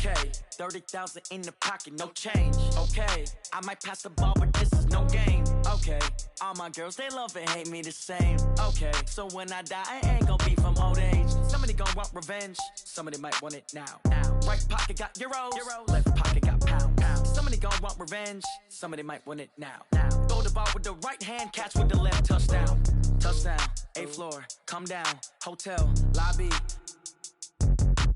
Okay, 30,000 in the pocket, no change. Okay, I might pass the ball, but this is no game. Okay, all my girls, they love and hate me the same. Okay, so when I die, I ain't gonna be from old age. Somebody gon' want revenge, somebody might want it now. Right pocket got euros, left pocket got pound. Somebody gon' want revenge, somebody might want it now. Throw the ball with the right hand, catch with the left, touchdown. Touchdown, 8th floor, come down, hotel, lobby.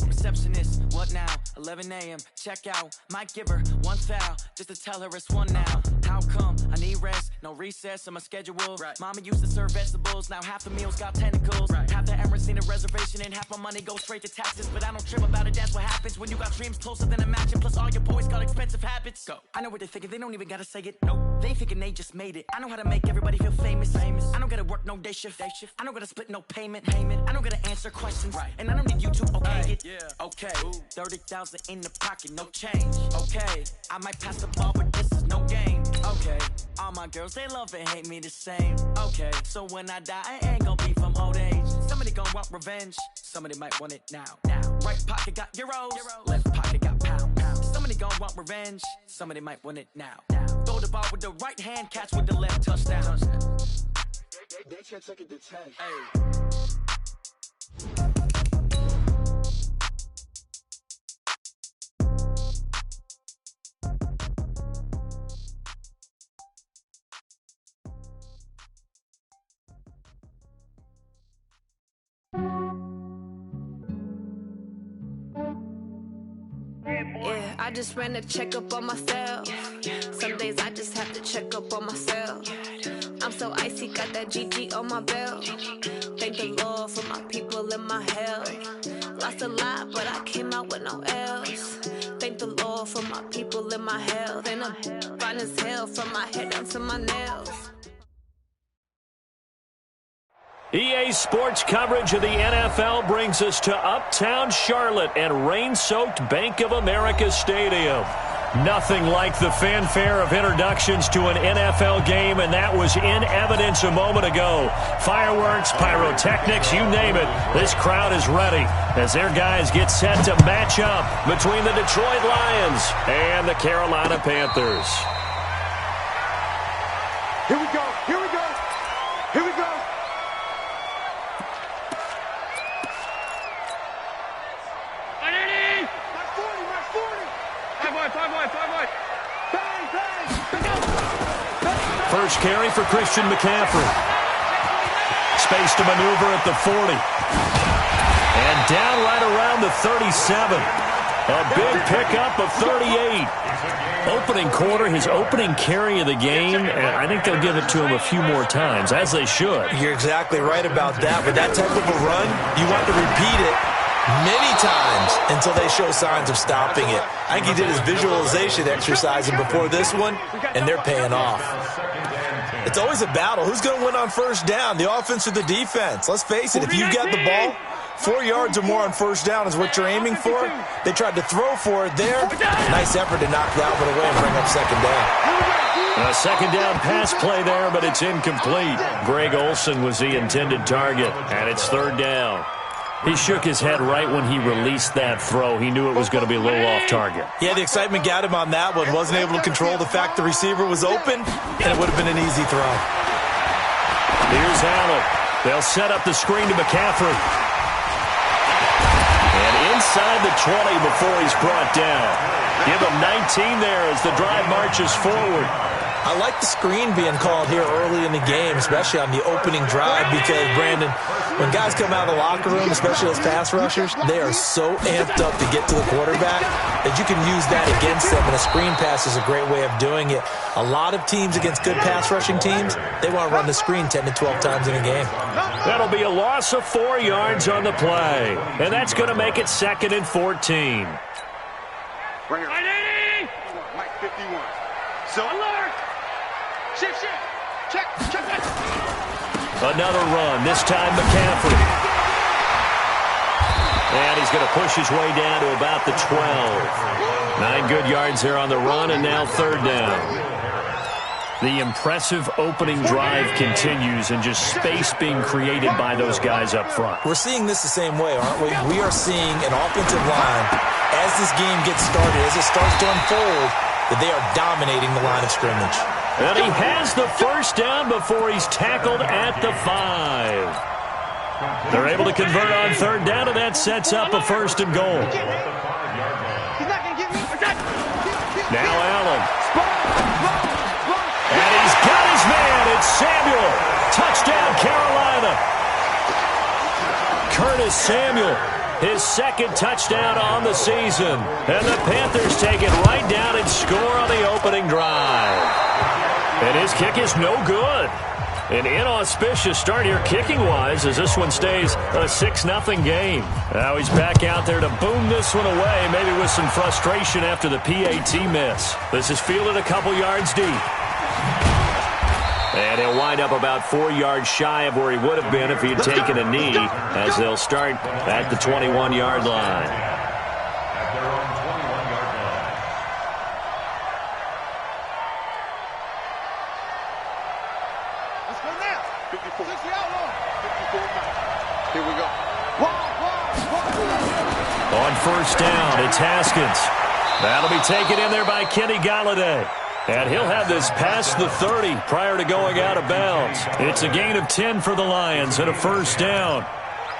Receptionist, what now? 11 a.m. Check out. Might give her one foul just to tell her it's one now. How come? I need rest, no recess in my schedule. Right. Mama used to serve vegetables, now half the meals got tentacles. Right. Half the Emirates seen a reservation and half my money goes straight to taxes. But I don't trip about it, that's what happens when you got dreams closer than a matching. Plus all your boys got expensive habits. Go. I know what they're thinking, they don't even gotta say it. Nope. They thinking they just made it. I know how to make everybody feel famous. I don't gotta work no day shift. I don't gotta split no payment. I don't gotta answer questions. Right. And I don't need you to okay it. Yeah. Okay, 30,000 in the pocket, no change. Okay, I might pass the ball, but this is no game. Okay, all my girls, they love and hate me the same. Okay, so when I die, I ain't gonna be from old age. Somebody gon' want revenge, somebody might want it now. Right pocket got euros, left pocket got pound. Somebody gon' want revenge, somebody might want it now. Throw the ball with the right hand, catch with the left, touchdown. They can't take it to 10. Hey. Yeah, I just ran a checkup on myself. Some days I just have to check up on myself. I'm so icy, got that GG on my belt. Thank the Lord for my people and my health. Lost a lot, but I came out with no else. Thank the Lord for my people and my health. And I'm fine as hell from my head down to my nails. EA Sports coverage of the NFL brings us to Uptown Charlotte and rain-soaked Bank of America Stadium. Nothing like the fanfare of introductions to an NFL game, and that was in evidence a moment ago. Fireworks, pyrotechnics, you name it. This crowd is ready as their guys get set to match up between the Detroit Lions and the Carolina Panthers. Here we go, here we go, here we go. First carry for Christian McCaffrey. Space to maneuver at the 40. And down right around the 37. A big pickup of 38. Opening quarter, his opening carry of the game, and I think they'll give it to him a few more times, as they should. You're exactly right about that. With that type of a run, you want to repeat it many times until they show signs of stopping it. I think he did his visualization exercise before this one, and they're paying off. It's always a battle. Who's going to win on first down, the offense or the defense? Let's face it, if you've got the ball, 4 yards or more on first down is what you're aiming for. They tried to throw for it there. Nice effort to knock that one away and bring up second down. A second down pass play there, but it's incomplete. Greg Olsen was the intended target, and it's third down. He shook his head right when he released that throw. He knew it was going to be a little off target. Yeah, the excitement got him on that one. Wasn't able to control the fact the receiver was open, and it would have been an easy throw. Here's Allen. They'll set up the screen to McCaffrey. And inside the 20 before he's brought down. Give him 19 there as the drive marches forward. I like the screen being called here early in the game, especially on the opening drive, because, Brandon, when guys come out of the locker room, especially those pass rushers, they are so amped up to get to the quarterback that you can use that against them, and a screen pass is a great way of doing it. A lot of teams against good pass rushing teams, they want to run the screen 10 to 12 times in a game. That'll be a loss of 4 yards on the play, and that's going to make it 2nd and 14. Right here. Mike 51. So alert. Shift. Check. Another run, this time McCaffrey. And he's going to push his way down to about the 12. 9 good yards there on the run, and now third down. The impressive opening drive continues and just space being created by those guys up front. We're seeing this the same way, aren't we? We are seeing an offensive line, as this game gets started, as it starts to unfold, that they are dominating the line of scrimmage. And he has the first down before he's tackled at the 5. They're able to convert on third down, and that sets up a first and goal. Now Allen. And he's got his man. It's Samuel. Touchdown, Carolina. Curtis Samuel, his second touchdown on the season. And the Panthers take it right down and score on the opening drive. And his kick is no good. An inauspicious start here kicking-wise as this one stays a 6-0 game. Now he's back out there to boom this one away, maybe with some frustration after the PAT miss. This is fielded a couple yards deep. And he'll wind up about 4 yards shy of where he would have been if he had taken a knee, as they'll start at the 21-yard line. Here we go. On first down, it's Haskins. That'll be taken in there by Kenny Galladay. And he'll have this past the 30 prior to going out of bounds. It's a gain of 10 for the Lions and a first down.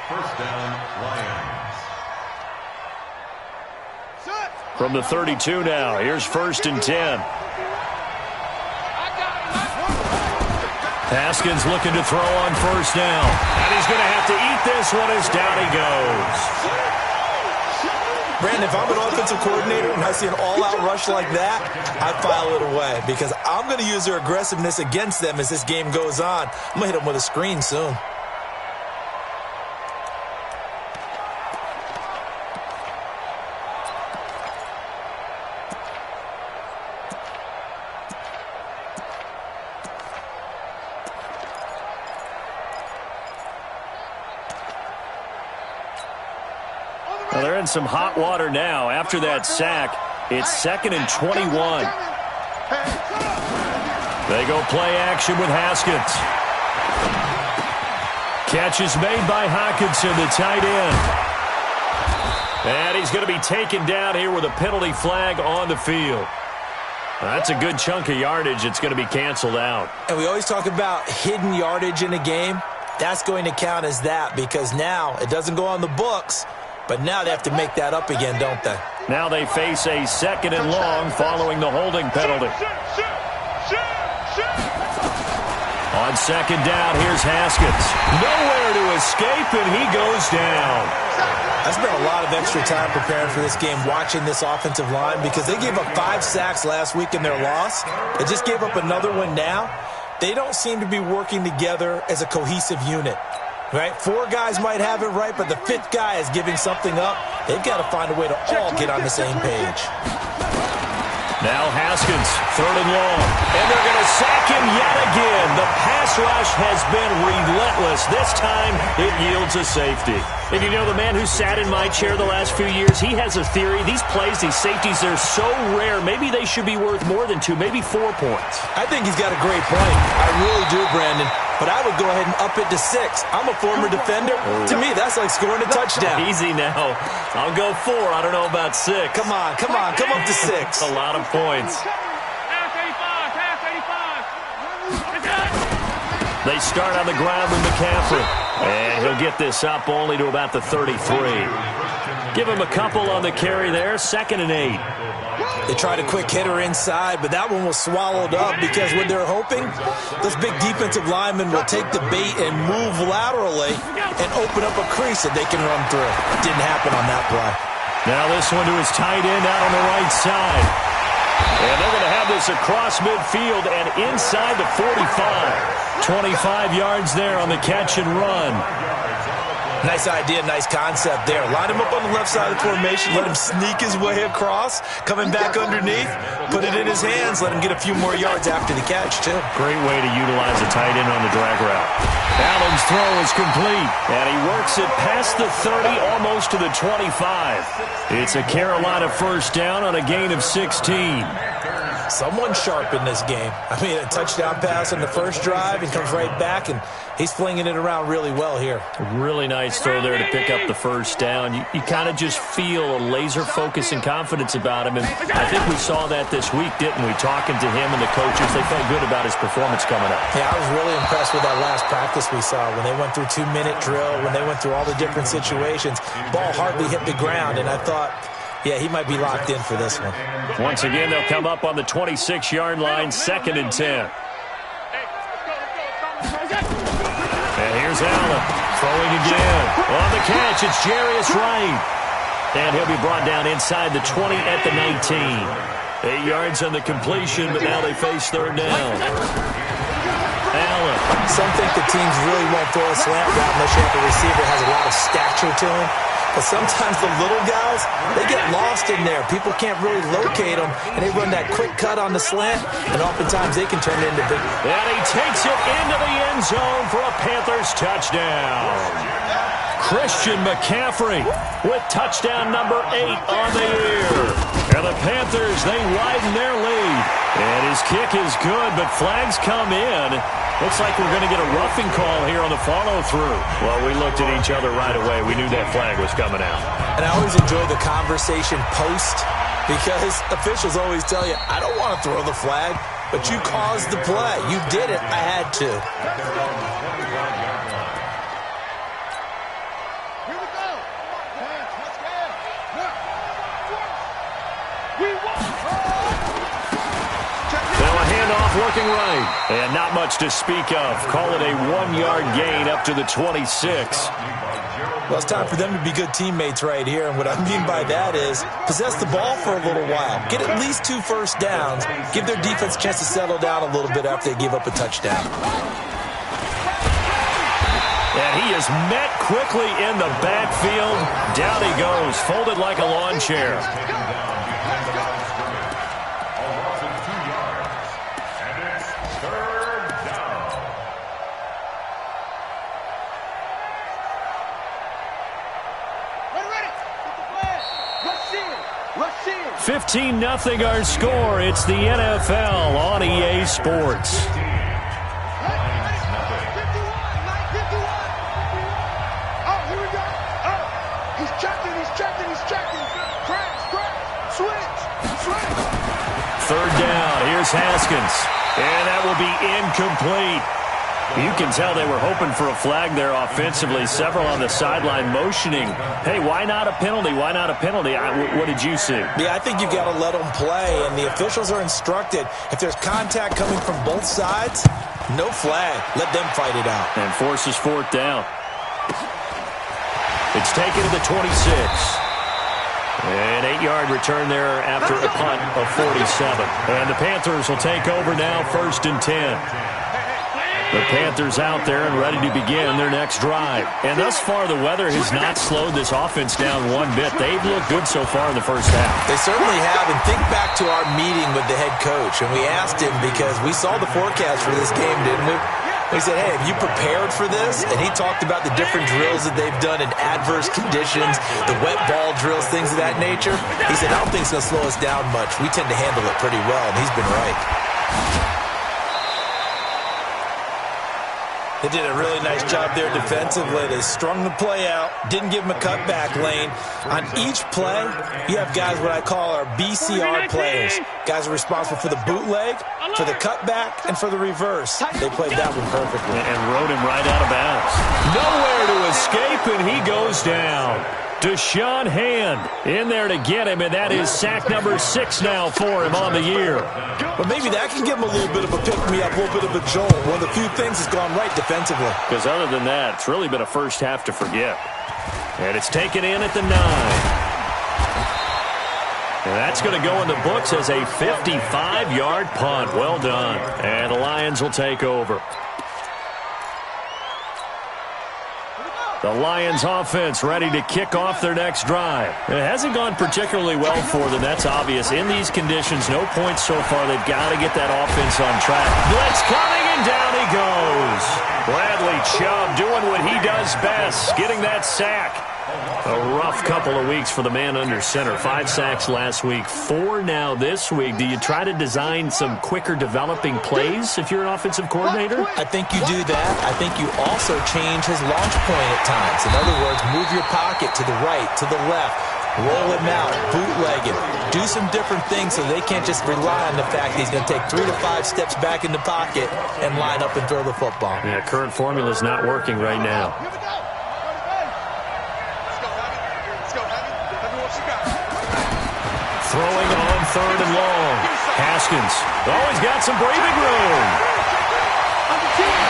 First down, Lions. From the 32 now, here's 1st and 10. Haskins looking to throw on first down. And he's going to have to eat this one as down he goes. Brandon, if I'm an offensive coordinator and I see an all-out rush like that, I file it away because I'm going to use their aggressiveness against them as this game goes on. I'm going to hit them with a screen soon. Well, they're in some hot water now. After that sack, it's 2nd and 21. They go play action with Haskins. Catch is made by Hockenson, the tight end. And he's going to be taken down here with a penalty flag on the field. That's a good chunk of yardage. It's going to be canceled out. And we always talk about hidden yardage in a game. That's going to count as that because now it doesn't go on the books. But now they have to make that up again, don't they? Now they face a 2nd and long following the holding penalty. On 2nd down, here's Haskins. Nowhere to escape, and he goes down. I spent a lot of extra time preparing for this game, watching this offensive line, because they gave up 5 sacks last week in their loss. They just gave up another one now. They don't seem to be working together as a cohesive unit. Right? 4 guys might have it right, but the 5th guy is giving something up. They've got to find a way to all get on the same page. Now Haskins, 3rd and long. And they're going to sack him yet again. The pass rush has been relentless. This time, it yields a safety. And you know, the man who sat in my chair the last few years, he has a theory. These plays, these safeties, they're so rare. Maybe they should be worth more than 2, maybe 4 points. I think he's got a great point. I really do, Brandon. But I would go ahead and up it to 6. I'm a former defender. To me, that's like scoring a touchdown. Easy now. I'll go 4. I don't know about 6. Come on. Come up to 6. A lot of points. They start on the ground with McCaffrey. And he'll get this up only to about the 33. Give him a couple on the carry there. 2nd and 8. They tried a quick hitter inside, but that one was swallowed up because what they're hoping, those big defensive linemen will take the bait and move laterally and open up a crease that they can run through. Didn't happen on that play. Now this one to his tight end out on the right side. And they're going to have this across midfield and inside the 45. 25 yards there on the catch and run. Nice idea, nice concept there. Line him up on the left side of the formation, let him sneak his way across, coming back underneath, put it in his hands, let him get a few more yards after the catch, too. Great way to utilize a tight end on the drag route. Allen's throw is complete, and he works it past the 30, almost to the 25. It's a Carolina first down on a gain of 16. Someone's sharp in this game. I mean, a touchdown pass on the first drive and comes right back, and he's flinging it around really well here. Really nice throw there to pick up the first down. You kind of just feel a laser focus and confidence about him, and I think we saw that this week, didn't we? Talking to him and the coaches, they felt good about his performance coming up. Yeah, I was really impressed with that last practice we saw when they went through 2-minute drill, when they went through all the different situations. Ball hardly hit the ground, and I thought, yeah, he might be locked in for this one. Once again, they'll come up on the 26-yard line, 2nd and 10. And here's Allen throwing again. On the catch, it's Jarius Wright. And he'll be brought down inside the 20 at the 19. 8 yards on the completion, but now they face 3rd down. Allen. Some think the teams really won't throw a slant route unless you have a receiver that has a lot of stature to him. But sometimes the little guys, they get lost in there. People can't really locate them, and they run that quick cut on the slant, and oftentimes they can turn it into big. And he takes it into the end zone for a Panthers touchdown. Christian McCaffrey with touchdown number 8 on the year. And the Panthers, they widen their lead. And his kick is good, but flags come in. Looks like we're going to get a roughing call here on the follow-through. Well, we looked at each other right away. We knew that flag was coming out. And I always enjoy the conversation post because officials always tell you, I don't want to throw the flag, but you caused the play. You did it. I had to. Working right, and not much to speak of. Call it a 1-yard gain up to the 26. Well, it's time for them to be good teammates right here, and what I mean by that is possess the ball for a little while. Get at least 2 first downs. Give their defense a chance to settle down a little bit after they give up a touchdown. And he is met quickly in the backfield. Down he goes, folded like a lawn chair. Rush in. 15-0 our score. It's the NFL on EA Sports. Third down. Here's Haskins. And that will be incomplete. You can tell they were hoping for a flag there offensively. Several on the sideline motioning. Hey, why not a penalty? Why not a penalty? What did you see? Yeah, I think you've got to let them play, and the officials are instructed. If there's contact coming from both sides, no flag. Let them fight it out. And forces 4th down. It's taken to the 26. An 8-yard return there after a punt of 47. And the Panthers will take over now, 1st and 10. The Panthers out there and ready to begin their next drive. And thus far, the weather has not slowed this offense down one bit. They've looked good so far in the first half. They certainly have. And think back to our meeting with the head coach. And we asked him because we saw the forecast for this game, didn't we? We said, hey, have you prepared for this? And he talked about the different drills that they've done in adverse conditions, the wet ball drills, things of that nature. He said, I don't think it's going to slow us down much. We tend to handle it pretty well, and he's been right. They did a really nice job there defensively. They strung the play out, didn't give him a cutback lane. On each play, you have guys what I call our BCR players. Guys are responsible for the bootleg, for the cutback, and for the reverse. They played that one perfectly. And rode him right out of bounds. Nowhere to escape, and he goes down. Deshaun Hand in there to get him, and that is sack number 6 now for him on the year. But maybe that can give him a little bit of a pick-me-up, a little bit of a jolt. One of the few things that's gone right defensively. Because other than that, it's really been a first half to forget. And it's taken in at the 9. And that's going to go in the books as a 55-yard punt. Well done. And the Lions will take over. The Lions offense ready to kick off their next drive. It hasn't gone particularly well for them. That's obvious. In these conditions, no points so far. They've got to get that offense on track. Blitz coming, and down he goes. Bradley Chubb doing what he does best, getting that sack. A rough couple of weeks for the man under center. 5 sacks last week, 4 now this week. Do you try to design some quicker developing plays if you're an offensive coordinator? I think you do that. I think you also change his launch point at times. In other words, move your pocket to the right, to the left. Roll him out, bootleg him. Do some different things so they can't just rely on the fact that he's going to take 3 to 5 steps back in the pocket and line up and throw the football. Yeah, current formula is not working right now. Throwing on 3rd and long. Haskins. Oh, he's got some breathing room.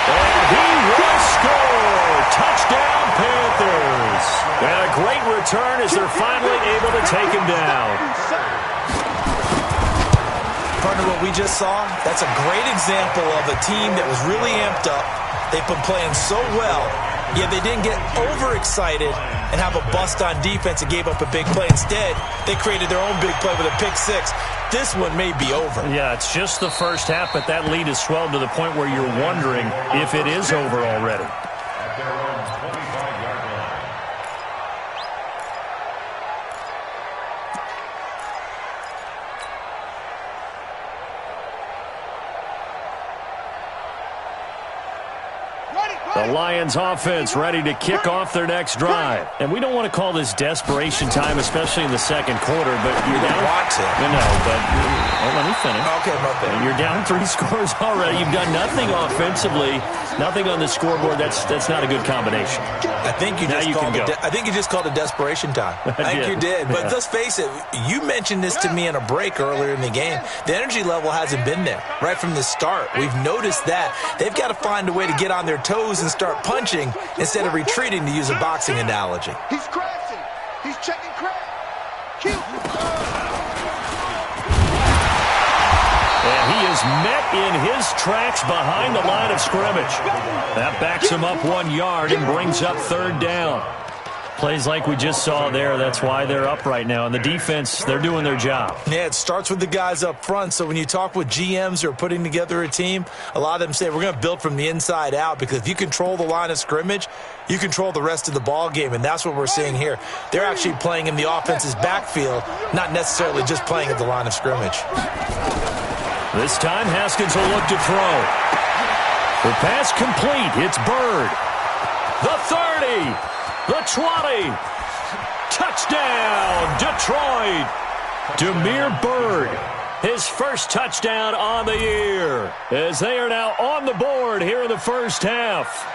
And he will score. Touchdown, Panthers. And a great return as they're finally able to take him down. Partner, what we just saw, that's a great example of a team that was really amped up. They've been playing so well, yet they didn't get overexcited and have a bust on defense and gave up a big play. Instead, they created their own big play with a pick 6. This one may be over. Yeah, it's just the first half, but that lead has swelled to the point where you're wondering if it is over already. At their own 25-yard line. The Lions offense ready to kick off their next drive. And we don't want to call this desperation time, especially in the second quarter, but you're down. Want to. No, but let me finish. Okay, my bad. You're down 3 scores already. You've done nothing offensively, nothing on the scoreboard. That's not a good combination. I think you just called it desperation time. I think you did. But let's face it, you mentioned this to me in a break earlier in the game. The energy level hasn't been there right from the start. We've noticed that. They've got to find a way to get on their toes and start punching instead of retreating, to use a boxing analogy. He's crashing. He's checking crash. And he is met in his tracks behind the line of scrimmage. That backs him up 1 yard and brings up 3rd down. Plays like we just saw there. That's why they're up right now. And the defense, they're doing their job. Yeah, it starts with the guys up front. So when you talk with GMs who are putting together a team, a lot of them say we're going to build from the inside out, because if you control the line of scrimmage, you control the rest of the ball game, and that's what we're seeing here. They're actually playing in the offense's backfield, not necessarily just playing at the line of scrimmage. This time, Haskins will look to throw. The pass complete. It's Bird. The 30. The 20. Touchdown, Detroit. Damiere Byrd, his first touchdown on the year, as they are now on the board here in the first half.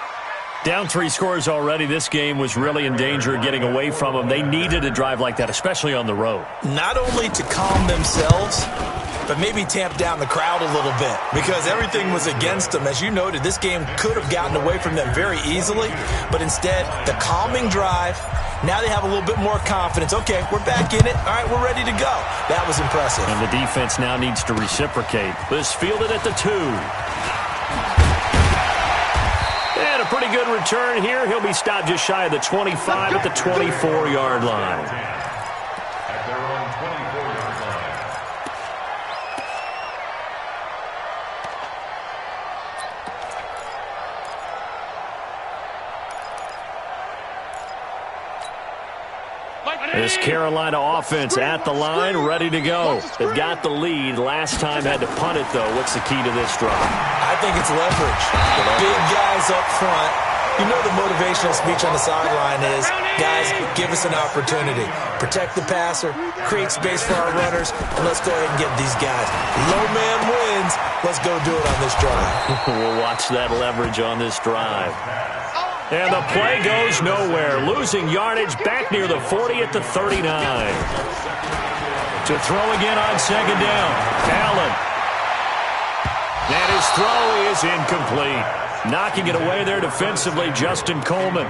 Down 3 scores already. This game was really in danger of getting away from them. They needed a drive like that, especially on the road. Not only to calm themselves, but maybe tamp down the crowd a little bit, because everything was against them. As you noted, this game could have gotten away from them very easily, but instead, the calming drive, now they have a little bit more confidence. Okay, we're back in it. All right, we're ready to go. That was impressive. And the defense now needs to reciprocate. This fielded at the 2. And a pretty good return here. He'll be stopped just shy of the 25 at the 24-yard line. At their own 24-yard line. This Carolina offense at the line, ready to go. They've got the lead. Last time had to punt it, though. What's the key to this drive? I think it's leverage. The big guys up front. You know the motivational speech on the sideline is, guys, give us an opportunity. Protect the passer, create space for our runners, and let's go ahead and get these guys. Low man wins. Let's go do it on this drive. We'll watch that leverage on this drive. And the play goes nowhere. Losing yardage back near the 40 at the 39. To throw again on 2nd down. Allen. And his throw is incomplete. Knocking it away there defensively, Justin Coleman.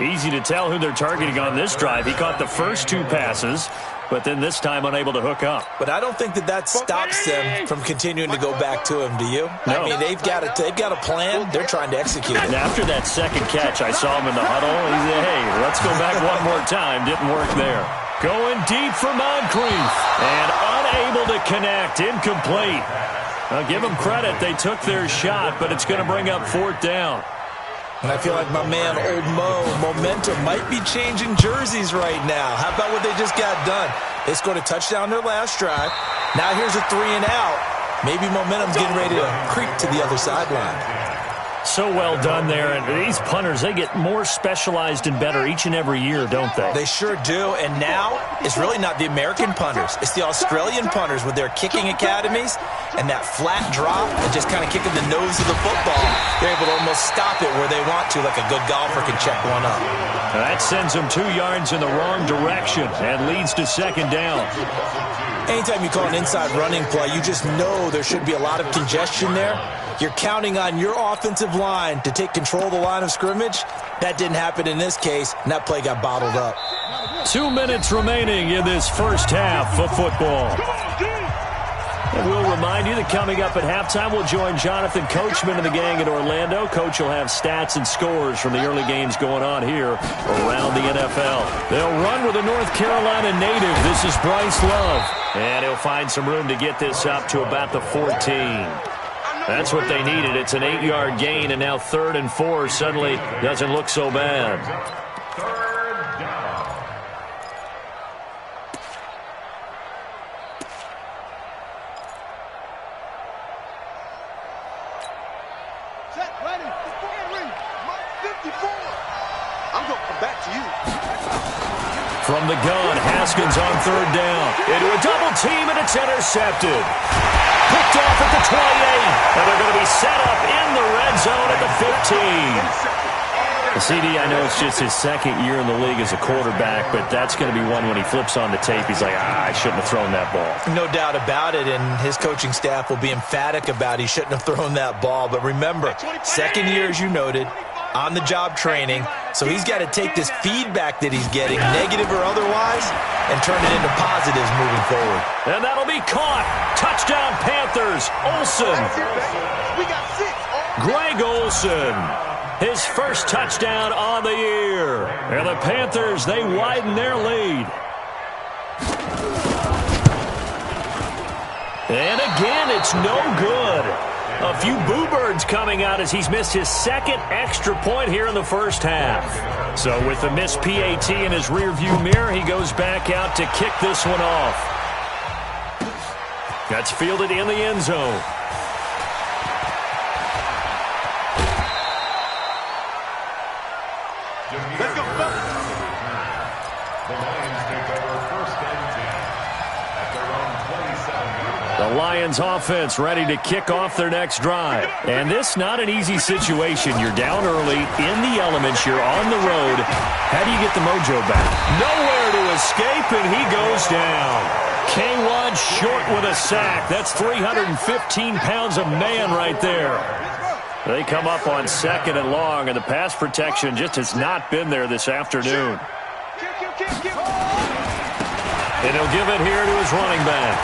Easy to tell who they're targeting on this drive. He caught the first 2 passes, but then this time unable to hook up. But I don't think that stops them from continuing to go back to him, do you? No. I mean, they've got a plan. They're trying to execute it. And after that second catch, I saw him in the huddle. He said, hey, let's go back one more time. Didn't work there. Going deep for Moncrief. And unable to connect. Incomplete. I'll give them credit. They took their shot, but it's going to bring up 4th down. And I feel like my man, Old Mo, momentum might be changing jerseys right now. How about what they just got done? They scored a touchdown their last drive. Now here's a 3 and out. Maybe momentum's getting ready to creep to the other sideline. So well done there. And these punters, they get more specialized and better each and every year, don't they? They sure do. And now it's really not the American punters. It's the Australian punters with their kicking academies and that flat drop and just kind of kicking the nose of the football. They're able to almost stop it where they want to, like a good golfer can check one up. That sends them 2 yards in the wrong direction and leads to second down. Anytime you call an inside running play, you just know there should be a lot of congestion there. You're counting on your offensive line to take control of the line of scrimmage. That didn't happen in this case, and that play got bottled up. 2 minutes remaining in this first half of football. And we'll remind you that coming up at halftime, we'll join Jonathan Coachman and the gang in Orlando. Coach will have stats and scores from the early games going on here around the NFL. They'll run with a North Carolina native. This is Bryce Love. And he'll find some room to get this up to about the 14. That's what they needed. It's an 8-yard gain, and now 3rd and 4 suddenly doesn't look so bad. Third down. Set, ready, Henry, Mark 54. I'm going to come back to you. From the gun, Haskins on 3rd down. Into a double team, and it's intercepted. Picked off at the 28, and they're going to be set up in the red zone at the 15. CD, I know it's just his 2nd year in the league as a quarterback, but that's going to be one when he flips on the tape, he's like, I shouldn't have thrown that ball. No doubt about it, and his coaching staff will be emphatic about he shouldn't have thrown that ball. But remember, 2nd year, as you noted, on-the-job training, so he's got to take this feedback that he's getting, negative or otherwise, and turn it into positives moving forward. And that'll be caught. Touchdown, Panthers. Olsen. We got 6. Greg Olsen. His first touchdown on the year. And the Panthers, they widen their lead. And again, it's no good. A few boo birds coming out as he's missed his 2nd extra point here in the first half. So with the missed PAT in his rearview mirror, he goes back out to kick this one off. That's fielded in the end zone. Let's go, The Lions take over 1st and 10 at their own 27-yard line. The Lions offense ready to kick off their next drive. And this not an easy situation. You're down early, in the elements, you're on the road. How do you get the mojo back? Nowhere to escape, and he goes down. K1 short with a sack. That's 315 pounds of man right there. They come up on 2nd and long, and the pass protection just has not been there this afternoon. And he'll give it here to his running back.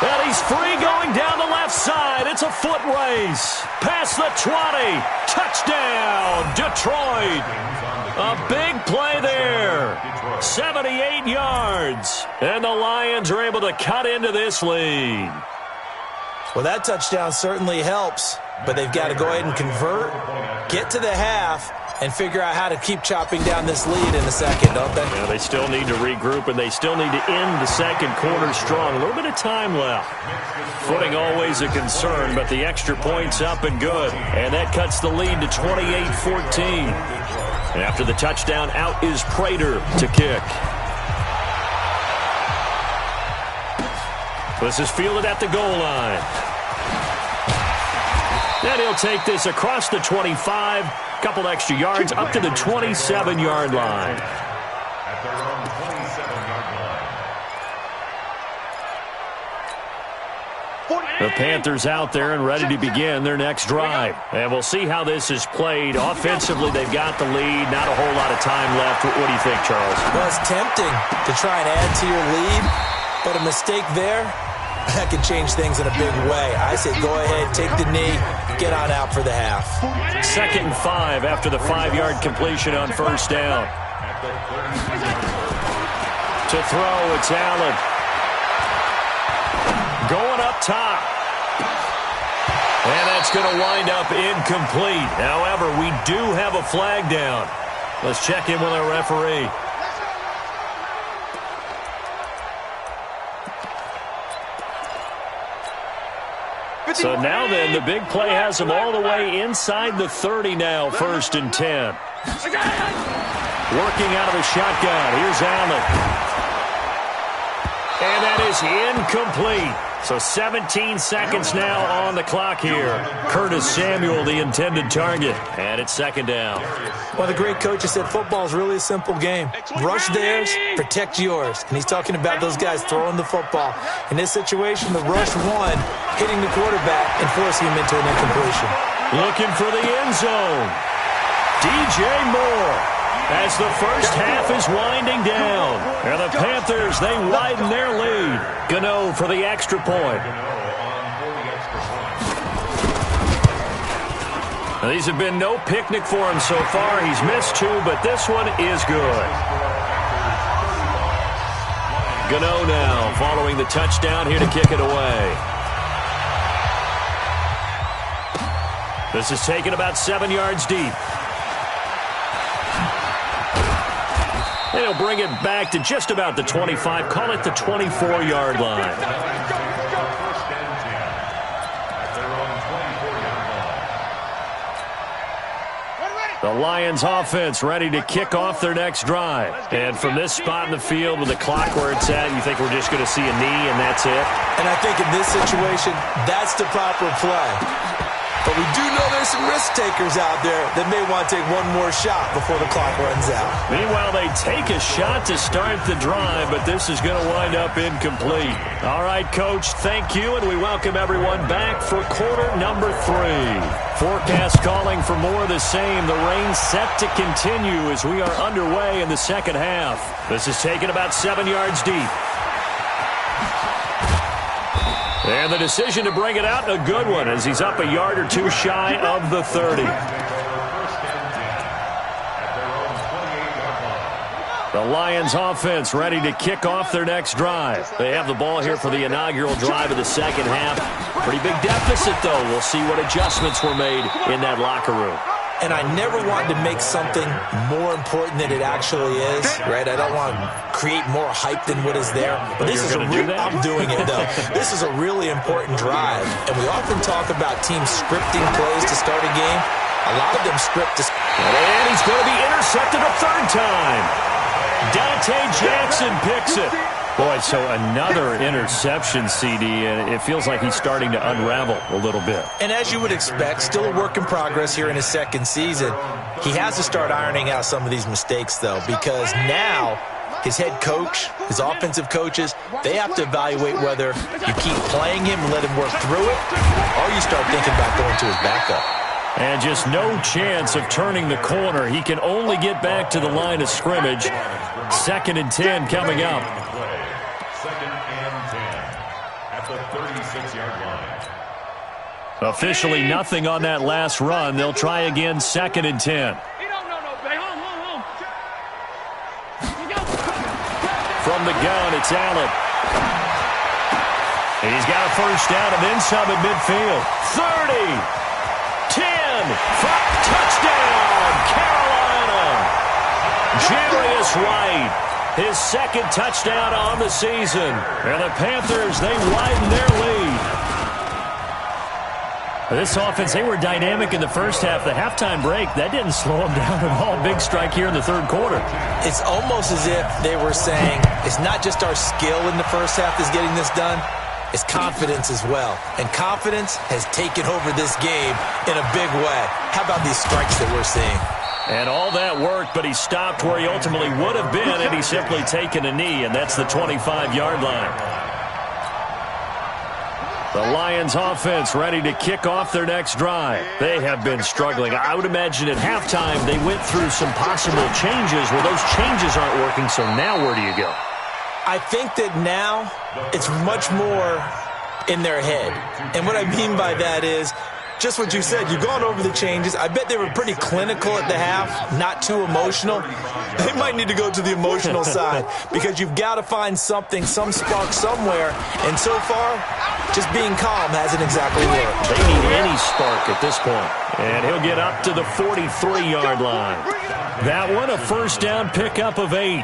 And he's free going down the left side. It's a foot race. Past the 20. Touchdown, Detroit. A big play there. 78 yards. And the Lions are able to cut into this lead. Well, that touchdown certainly helps, but they've got to go ahead and convert, get to the half, and figure out how to keep chopping down this lead in the second, don't they? Yeah, they still need to regroup, and they still need to end the second quarter strong. A little bit of time left. Footing always a concern, but the extra point's up and good. And that cuts the lead to 28-14. After the touchdown, out is Prater to kick. This is fielded at the goal line. And he'll take this across the 25. Couple extra yards up to the 27-yard line. At their own 27-yard line. The Panthers out there and ready to begin their next drive. And we'll see how this is played. Offensively, they've got the lead. Not a whole lot of time left. What do you think, Charles? Well, it's tempting to try and add to your lead, but a mistake there, that could change things in a big way. I say go ahead, take the knee, get on out for the half. 2nd and 5 after the 5-yard completion on first down. To throw, it's Allen. Going up top. And that's going to wind up incomplete. However, we do have a flag down. Let's check in with our referee. So now then, the big play has him all the way inside the 30 now, 1st and 10. Working out of the shotgun. Here's Allen. And that is incomplete. So 17 seconds now on the clock here. Curtis Samuel, the intended target. And it's 2nd down. Well, the great coach has said football is really a simple game. Rush theirs, protect yours. And he's talking about those guys throwing the football. In this situation, the rush one, hitting the quarterback and forcing him into an incompletion. Looking for the end zone. DJ Moore. As the first half is winding down. And the Panthers, they widen their lead. Gano for the extra point. Now, these have been no picnic for him so far. He's missed 2, but this one is good. Gano now following the touchdown here to kick it away. This is taken about 7 yards deep. And he'll bring it back to just about the 25. Call it the 24-yard line. The Lions offense ready to kick off their next drive. And from this spot in the field with the clock where it's at, you think we're just going to see a knee and that's it? And I think in this situation, that's the proper play. But we do know there's some risk takers out there that may want to take one more shot before the clock runs out. Meanwhile, they take a shot to start the drive, but this is going to wind up incomplete. All right, Coach, thank you, and we welcome everyone back for quarter number 3. Forecast calling for more of the same. The rain set to continue as we are underway in the second half. This is taken about 7 yards deep. And the decision to bring it out, a good one, as he's up a yard or 2 shy of the 30. The Lions offense ready to kick off their next drive. They have the ball here for the inaugural drive of the second half. Pretty big deficit, though. We'll see what adjustments were made in that locker room. And I never want to make something more important than it actually is, right? I don't want to create more hype than what is there. But this is I'm doing it, though. This is a really important drive. And we often talk about teams scripting plays to start a game. A lot of them script to... And he's going to be intercepted a 3rd time. Dante Jackson picks it. Boy, so another interception, CD, and it feels like he's starting to unravel a little bit. And as you would expect, still a work in progress here in his 2nd season. He has to start ironing out some of these mistakes, though, because now his head coach, his offensive coaches, they have to evaluate whether you keep playing him and let him work through it, or you start thinking about going to his backup. And just no chance of turning the corner. He can only get back to the line of scrimmage. 2nd and 10 coming up. 2nd and 10 at the 36-yard line. Officially nothing on that last run. They'll try again 2nd and 10. From the gun, it's Allen. He's got a first down and then some at midfield. 30. 10, 5, touchdown, Carolina. Jarius Wright, his 2nd touchdown on the season. And the Panthers, they widen their lead. This offense, they were dynamic in the first half. The halftime break, that didn't slow them down at all. Big strike here in the 3rd quarter. It's almost as if they were saying, it's not just our skill in the first half that's getting this done. It's confidence as well. And confidence has taken over this game in a big way. How about these strikes that we're seeing? And all that worked, but he stopped where he ultimately would have been, and he's simply taken a knee, and that's the 25-yard line. The Lions offense ready to kick off their next drive. They have been struggling. I would imagine at halftime they went through some possible changes. Well, those changes aren't working, so now where do you go? I think that now it's much more in their head. And what I mean by that is just what you said. You've gone over the changes. I bet they were pretty clinical at the half, not too emotional. They might need to go to the emotional side because you've got to find something, some spark somewhere. And so far, just being calm hasn't exactly worked. They need any spark at this point. And he'll get up to the 43-yard line. That one, a first down pickup of 8.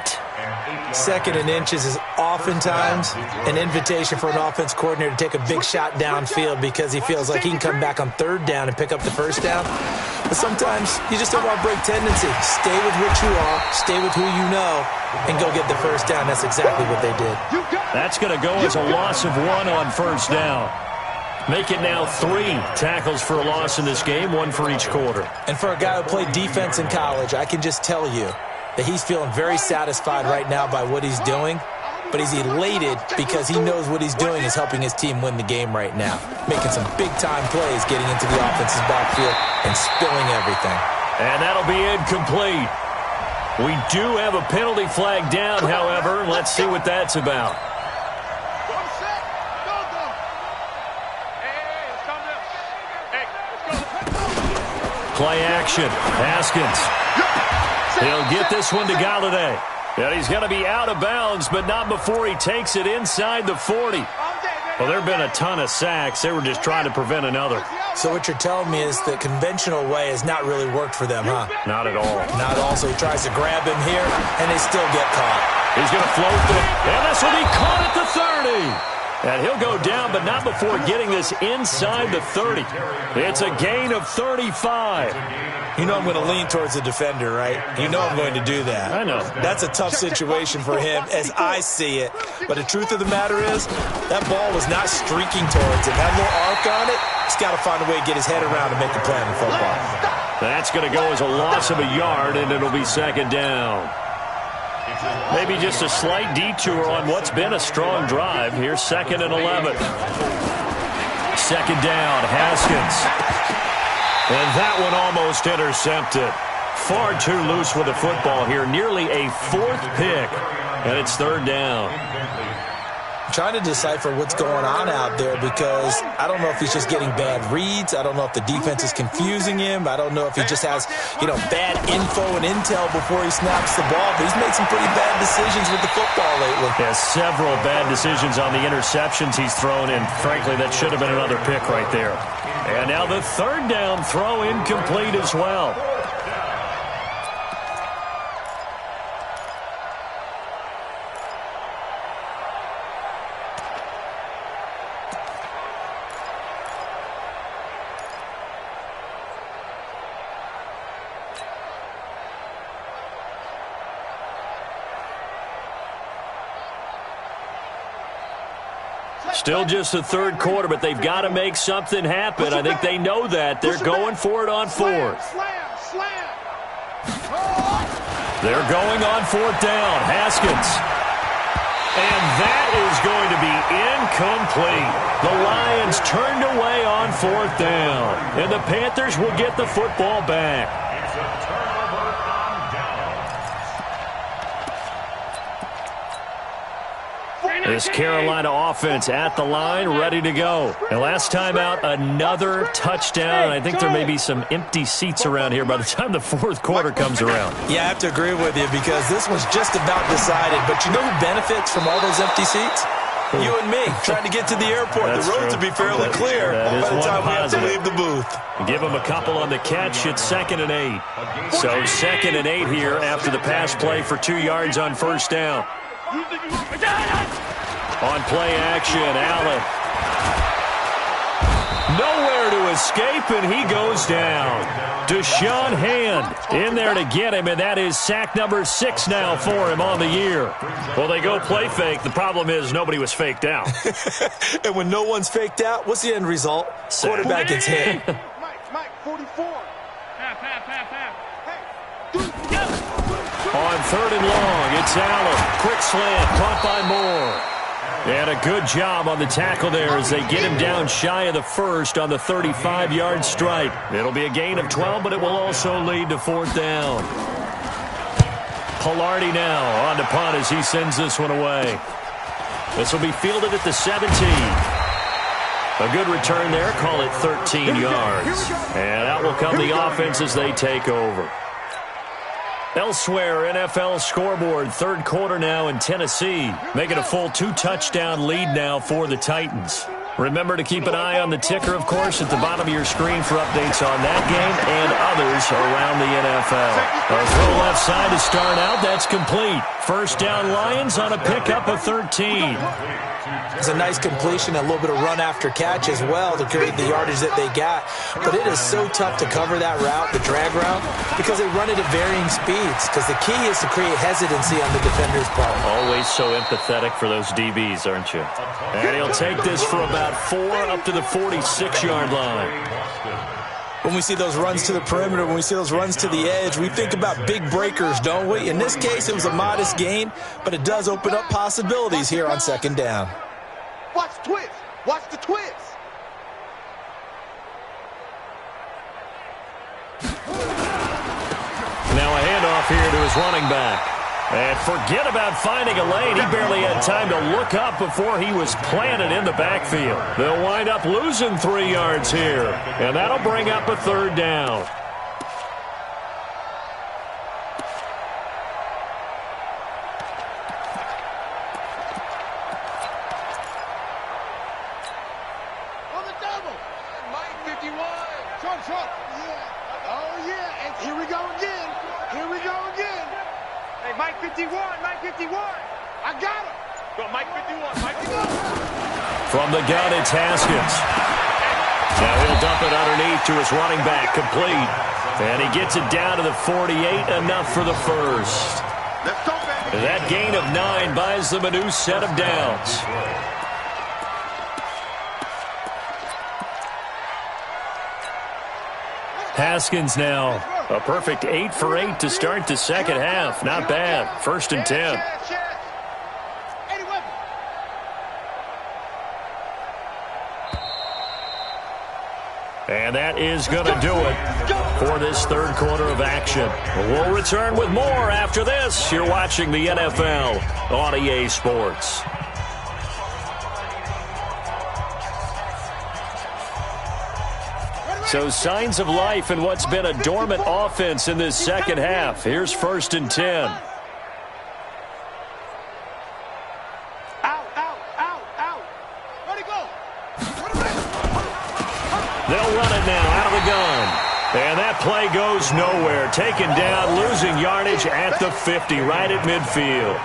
Second and inches is oftentimes an invitation for an offense coordinator to take a big shot downfield because he feels like he can come back on third down and pick up the first down. But sometimes you just don't want to break tendency. Stay with what you are, stay with who you know, and go get the first down. That's exactly what they did. That's going to go as a loss of 1 on first down. Make it now 3 tackles for a loss in this game, 1 for each quarter. And for a guy who played defense in college, I can just tell you that he's feeling very satisfied right now by what he's doing, but he's elated because he knows what he's doing is helping his team win the game right now, making some big-time plays, getting into the offense's backfield and spilling everything. And that'll be incomplete. We do have a penalty flag down, however. Let's see what that's about. Play action. Haskins. He'll get this one to Galladay. And he's going to be out of bounds, but not before he takes it inside the 40. Well, there have been a ton of sacks. They were just trying to prevent another. So what you're telling me is the conventional way has not really worked for them, huh? Not at all. Not at all. So he tries to grab him here, and they still get caught. He's going to float it. And this will be caught at the 30. And he'll go down, but not before getting this inside the 30. It's a gain of 35. You know I'm going to lean towards the defender, right? You know I'm going to do that. I know. That's a tough situation for him as I see it. But the truth of the matter is, that ball was not streaking towards him. Had a little arc on it. He's got to find a way to get his head around and make a play on the football. That's going to go as a loss of a yard, and it'll be second down. Maybe just a slight detour on what's been a strong drive. Here's 2nd and 11. Second down, Haskins. And that one almost intercepted. Far too loose with the football here. Nearly a 4th pick. And it's 3rd down. Trying to decipher what's going on out there because I don't know if he's just getting bad reads. I don't know if the defense is confusing him. I don't know if he just has, bad info and intel before he snaps the ball. But he's made some pretty bad decisions with the football lately. Yeah, several bad decisions on the interceptions he's thrown, and frankly, that should have been another pick right there. And now the 3rd down throw incomplete as well. Still just the 3rd quarter, but they've got to make something happen. I think they know that. They're going for it on 4th. They're going on 4th down. Haskins. And that is going to be incomplete. The Lions turned away on 4th down. And the Panthers will get the football back. It's a turnover on down. This Carolina offense at the line, ready to go. And last time out, another touchdown. I think there may be some empty seats around here by the time the 4th quarter comes around. Yeah, I have to agree with you because this one's just about decided. But you know who benefits from all those empty seats? You and me, trying to get to the airport. That's the roads true. will be fairly clear that by the is time one we have to positive. leave the booth. Give them a couple on the catch. It's 2nd and 8. So 2nd and 8 here after the pass play for 2 yards on first down. On play action, Allen. Nowhere to escape, and he goes down. Deshaun Hand in there to get him, and that is sack number 6 now for him on the year. Well, they go play fake. The problem is nobody was faked out. And when no one's faked out, what's the end result? Quarterback gets hit. Mike, 44. On 3rd and long, it's Allen. Quick slant, caught by Moore. And a good job on the tackle there as they get him down shy of the 1st on the 35-yard strike. It'll be a gain of 12, but it will also lead to 4th down. Pilardi now on to punt as he sends this one away. This will be fielded at the 17. A good return there. Call it 13 yards. And out will come the offense as they take over. Elsewhere, NFL scoreboard, third quarter now in Tennessee, making a full 2-touchdown lead now for the Titans. Remember to keep an eye on the ticker, of course, at the bottom of your screen for updates on that game and others around the NFL. A throw left side to start out. That's complete. First down, Lions on a pickup of 13. It's a nice completion, a little bit of run after catch as well to create the yardage that they got. But it is so tough to cover that route, the drag route, because they run it at varying speeds. Because the key is to create hesitancy on the defender's part. Always so empathetic for those DBs, aren't you? And he'll take this for about 4 up to the 46-yard line. When we see those runs to the perimeter, when we see those runs to the edge, we think about big breakers, don't we? In this case, it was a modest gain, but it does open up possibilities here on second down. Watch the twist. Watch the twist. Now a handoff here to his running back. And forget about finding a lane. He barely had time to look up before he was planted in the backfield. They'll wind up losing 3 yards here. And that'll bring up a third down. On the double. Mike 51. Short. Yeah. Oh, yeah. And here we go again. Here we go again. Hey, Mike 51. Mike 51. I got him. Go, Mike 51. Mike 51. From the gun, it's Haskins. Now he'll dump it underneath to his running back, complete. And he gets it down to the 48, enough for the first. Let's go, baby. That gain of 9 buys them a new set of downs. Haskins now. A perfect 8 for 8 to start the second half. Not bad. First and 10. And that is going to do it for this third quarter of action. We'll return with more after this. You're watching the NFL on EA Sports. So signs of life in what's been a dormant offense in this second half. Here's first and 10. They'll run it now out of the gun. And that play goes nowhere. Taken down, losing yardage at the 50, right at midfield.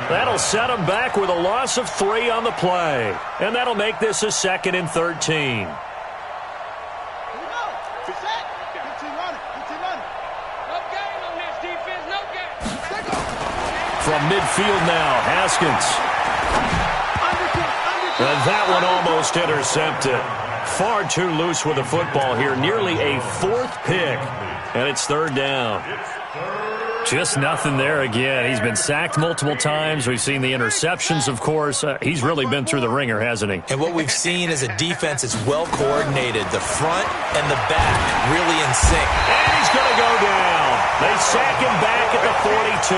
That'll set them back with a loss of 3 on the play. And that'll make this a second and 13. From midfield now, Haskins. And that one almost intercepted. Far too loose with the football here. Nearly a 4th pick. And it's third down. Just nothing there again. He's been sacked multiple times. We've seen the interceptions, of course. He's really been through the ringer, hasn't he? And what we've seen is a defense that's well coordinated. The front and the back really in sync. And he's going to go down. They sack him back at the 42.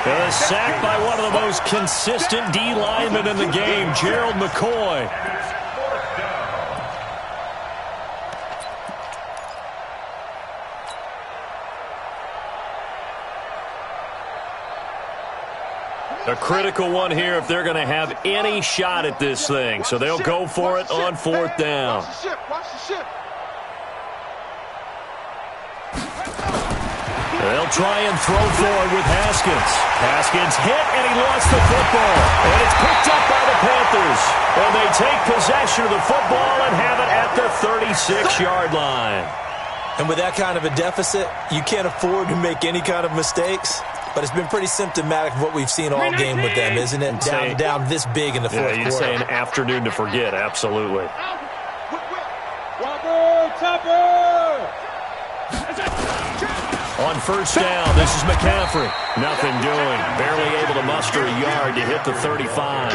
A sack by one of the most consistent D linemen in the game, Gerald McCoy. A critical one here if they're going to have any shot at this thing. So they'll go for it on 4th down. Watch the ship. They'll try and throw forward with Haskins. Haskins hit, and he lost the football. And it's picked up by the Panthers. And they take possession of the football and have it at the 36-yard line. And with that kind of a deficit, you can't afford to make any kind of mistakes. But it's been pretty symptomatic of what we've seen all game with them, isn't it? Down this big in the fourth quarter. You'd say an afternoon to forget, absolutely. On first down, this is McCaffrey. Nothing doing. Barely able to muster a yard to hit the 35.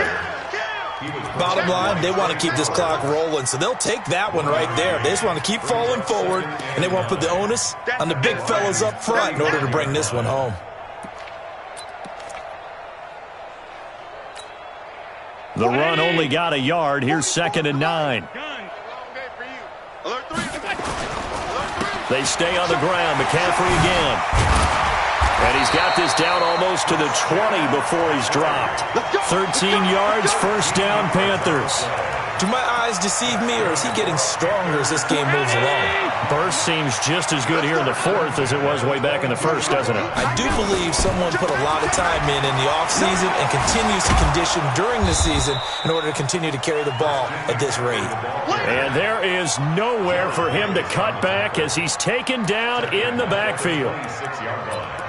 Bottom line, they want to keep this clock rolling, so they'll take that one right there. They just want to keep falling forward, and they want to put the onus on the big fellas up front in order to bring this one home. The run only got a yard. Here's second and 9. They stay on the ground. McCaffrey again. And he's got this down almost to the 20 before he's dropped. 13 yards, first down, Panthers. Do my eyes deceive me, or is he getting stronger as this game moves along? Burst seems just as good here in the fourth as it was way back in the first, doesn't it? I do believe someone put a lot of time in the offseason and continues to condition during the season in order to continue to carry the ball at this rate. And there is nowhere for him to cut back as he's taken down in the backfield. 6-yard line.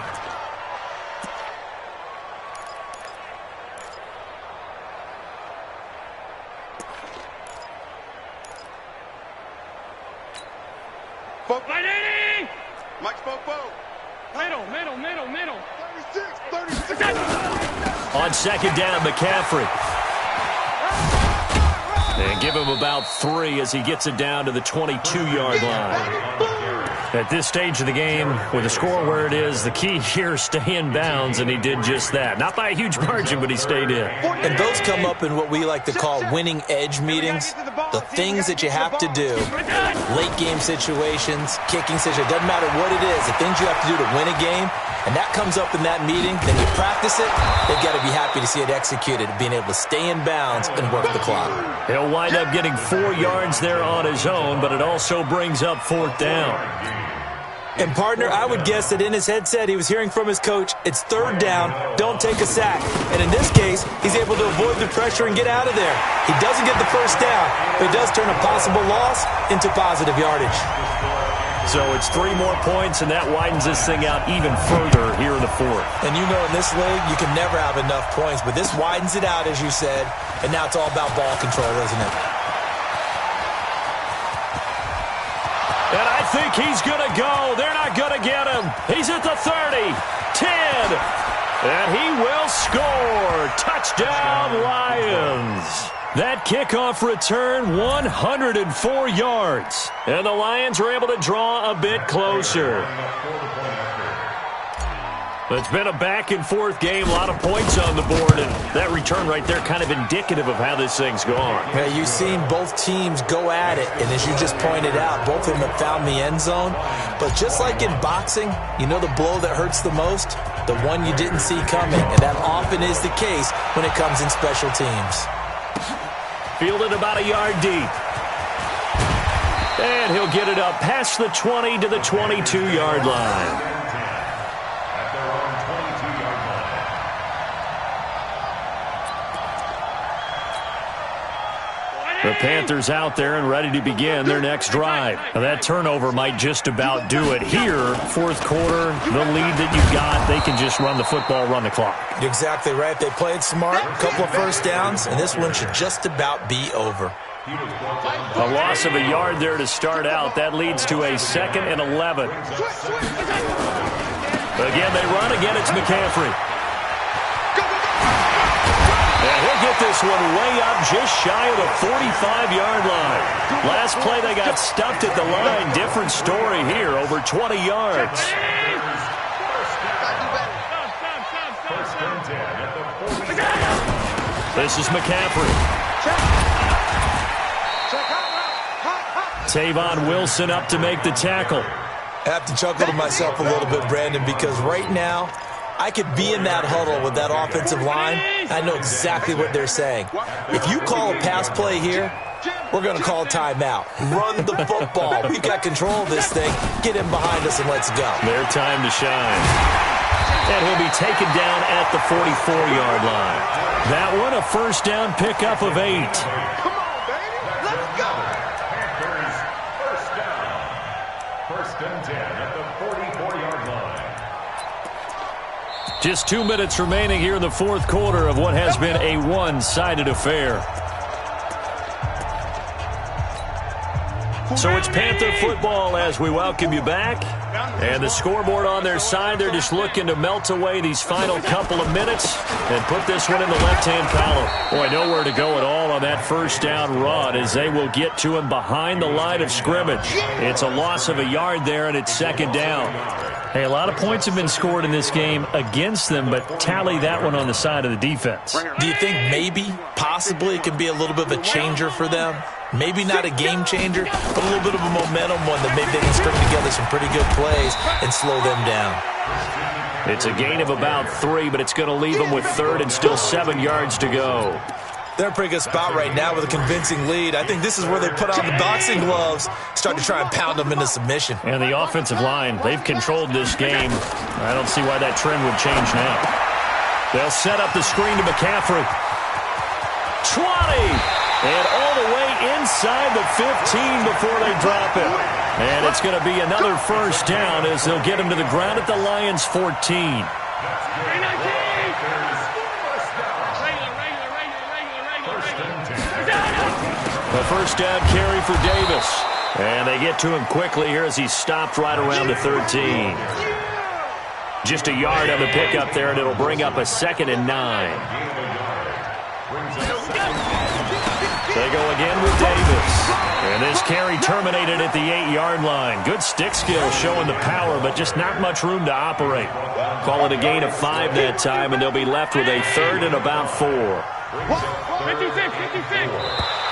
Mike spoke. Middle. 36. On second down, McCaffrey. And give him about 3 as he gets it down to the 22-yard line. At this stage of the game, with the score where it is, the key here is stay in bounds, and he did just that. Not by a huge margin, but he stayed in. And those come up in what we like to call winning edge meetings. The things that you have to do, late game situations, kicking situations, doesn't matter what it is, the things you have to do to win a game, and that comes up in that meeting, then you practice it, they've got to be happy to see it executed, being able to stay in bounds and work the clock. He'll wind up getting 4 yards there on his own, but it also brings up fourth down. And, partner, I would guess that in his headset he was hearing from his coach, it's third down, don't take a sack. And in this case, he's able to avoid the pressure and get out of there. He doesn't get the first down, but he does turn a possible loss into positive yardage. So it's 3 more points, and that widens this thing out even further here in the fourth. And you know in this league, you can never have enough points, but this widens it out, as you said, and now it's all about ball control, isn't it? And I think he's going to go. They're not going to get him. He's at the 30, 10, and he will score. Touchdown, Lions. That kickoff return, 104 yards. And the Lions are able to draw a bit closer. It's been a back-and-forth game, a lot of points on the board, and that return right there kind of indicative of how this thing's gone. Yeah, you've seen both teams go at it, and as you just pointed out, both of them have found the end zone. But just like in boxing, you know the blow that hurts the most? The one you didn't see coming, and that often is the case when it comes in special teams. Fielded about a yard deep. And he'll get it up past the 20 to the 22-yard line. The Panthers out there and ready to begin their next drive. Now that turnover might just about do it here. Fourth quarter, the lead that you got, they can just run the football, run the clock. You're exactly right. They played smart, a couple of first downs, and this one should just about be over. A loss of a yard there to start out. That leads to a 2nd and 11. Again, they run. Again, it's McCaffrey. And he'll get this one way up just shy of the 45-yard line. Last play, they got stuffed at the line. Different story here, over 20 yards. This is McCaffrey. Tavon Wilson up to make the tackle. I have to chuckle to myself a little bit, Brandon, because right now, I could be in that huddle with that offensive line. I know exactly what they're saying. If you call a pass play here, we're going to call timeout. Run the football. We've got control of this thing. Get him behind us and let's go. Their time to shine. And he'll be taken down at the 44-yard line. That one, a first down pickup of 8. Come on, baby. Let's go. First down. First and 10 at the 44-yard line. Just 2 minutes remaining here in the fourth quarter of what has been a one-sided affair. So it's Panther football as we welcome you back. And the scoreboard on their side, they're just looking to melt away these final couple of minutes and put this one in the left-hand column. Boy, nowhere to go at all on that first down run as they will get to him behind the line of scrimmage. It's a loss of a yard there, and it's second down. Hey, a lot of points have been scored in this game against them, but tally that one on the side of the defense. Do you think maybe, possibly, it can be a little bit of a changer for them? Maybe not a game changer, but a little bit of a momentum one that maybe they can string together some pretty good plays and slow them down. It's a gain of about 3, but it's going to leave them with third and still 7 yards to go. They're in a pretty good spot right now with a convincing lead. I think this is where they put on the boxing gloves, start to try and pound them into submission. And the offensive line, they've controlled this game. I don't see why that trend would change now. They'll set up the screen to McCaffrey. 20! And all the way inside the 15 before they drop it. And it's going to be another first down as they'll get him to the ground at the Lions' 14. The first down carry for Davis. And they get to him quickly here as he's stopped right around the 13. Just a yard on the pickup there, and it'll bring up a 2nd and 9. They go again with Davis. And this carry terminated at the 8-yard line. Good stick skill showing the power, but just not much room to operate. Call it a gain of 5 that time, and they'll be left with a 3rd and about 4. 56.